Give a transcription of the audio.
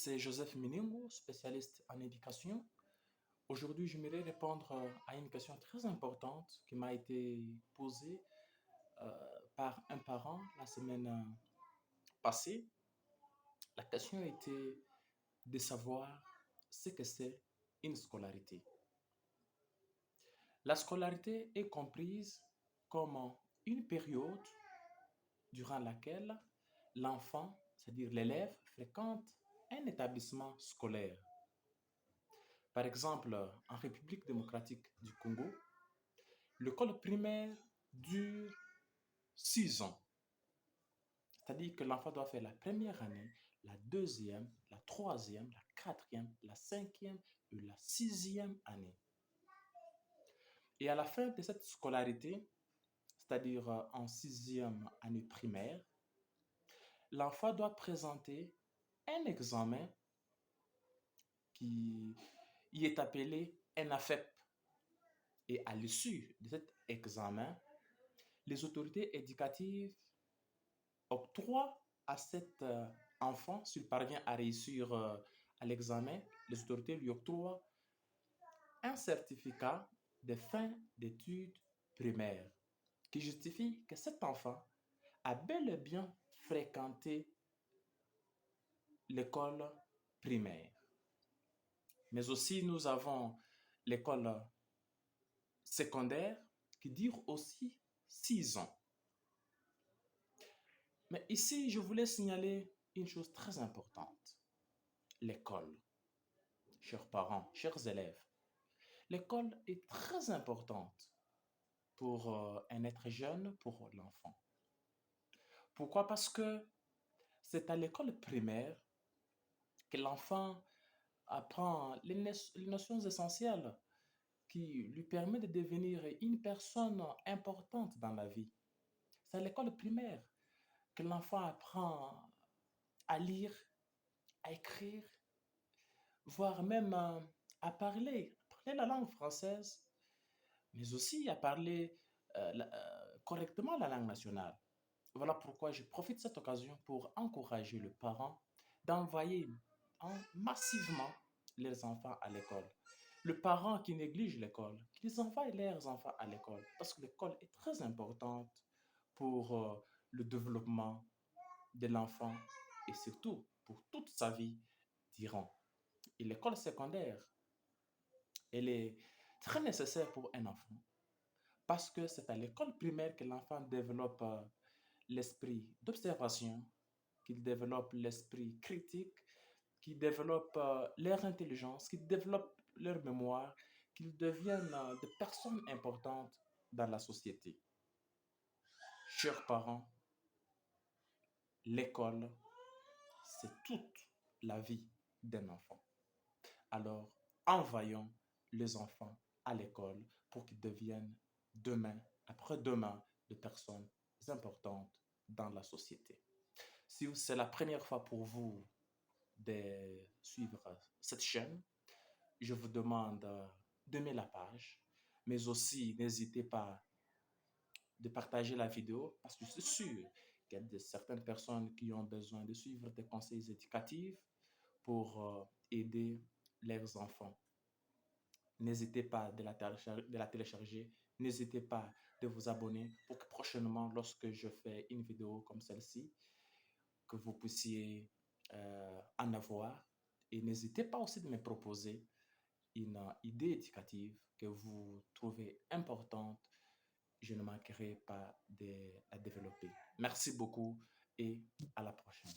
C'est Joseph Miningo, spécialiste en éducation. Aujourd'hui, j'aimerais répondre à une question très importante qui m'a été posée par un parent la semaine passée. La question était de savoir ce que c'est une scolarité. La scolarité est comprise comme une période durant laquelle l'enfant, c'est-à-dire l'élève, fréquente un établissement scolaire. Par exemple, en République démocratique du Congo, l'école primaire dure 6 ans. C'est-à-dire que l'enfant doit faire la première année, la deuxième, la troisième, la quatrième, la cinquième et la sixième année. Et à la fin de cette scolarité, c'est-à-dire en sixième année primaire, l'enfant doit présenter un examen qui y est appelé un AFEP. Et à l'issue de cet examen, les autorités éducatives octroient à cet enfant, s'il parvient à réussir à l'examen, les autorités lui octroient un certificat de fin d'études primaires qui justifie que cet enfant a bel et bien fréquenté l'école primaire. Mais aussi, nous avons l'école secondaire qui dure aussi 6 ans. Mais ici, je voulais signaler une chose très importante. L'école. Chers parents, chers élèves, l'école est très importante pour un être jeune, pour l'enfant. Pourquoi? Parce que c'est à l'école primaire que l'enfant apprend les notions essentielles qui lui permettent de devenir une personne importante dans la vie. C'est à l'école primaire que l'enfant apprend à lire, à écrire, voire même à parler la langue française, mais aussi à parler correctement la langue nationale. Voilà pourquoi je profite de cette occasion pour encourager le parent d'envoyer massivement les enfants à l'école. Le parent qui néglige l'école, qu'ils envoient leurs enfants à l'école, parce que l'école est très importante pour le développement de l'enfant et surtout pour toute sa vie durant. Et l'école secondaire, elle est très nécessaire pour un enfant parce que c'est à l'école primaire que l'enfant développe l'esprit d'observation, qu'il développe l'esprit critique, qu'il développe leur intelligence, qu'il développe leur mémoire, qu'ils deviennent des personnes importantes dans la société. Chers parents, l'école, c'est toute la vie d'un enfant. Alors, envoyons les enfants à l'école pour qu'ils deviennent demain, après-demain, des personnes importantes dans la société. Si c'est la première fois pour vous de suivre cette chaîne, je vous demande d'aimer la page, mais aussi n'hésitez pas de partager la vidéo parce que je suis sûr qu'il y a certaines personnes qui ont besoin de suivre des conseils éducatifs pour aider leurs enfants. N'hésitez pas de la télécharger. N'hésitez pas de vous abonner pour que prochainement, lorsque je fais une vidéo comme celle-ci, que vous puissiez en avoir. Et n'hésitez pas aussi de me proposer une idée éducative que vous trouvez importante. Je ne manquerai pas de la développer. Merci beaucoup et à la prochaine.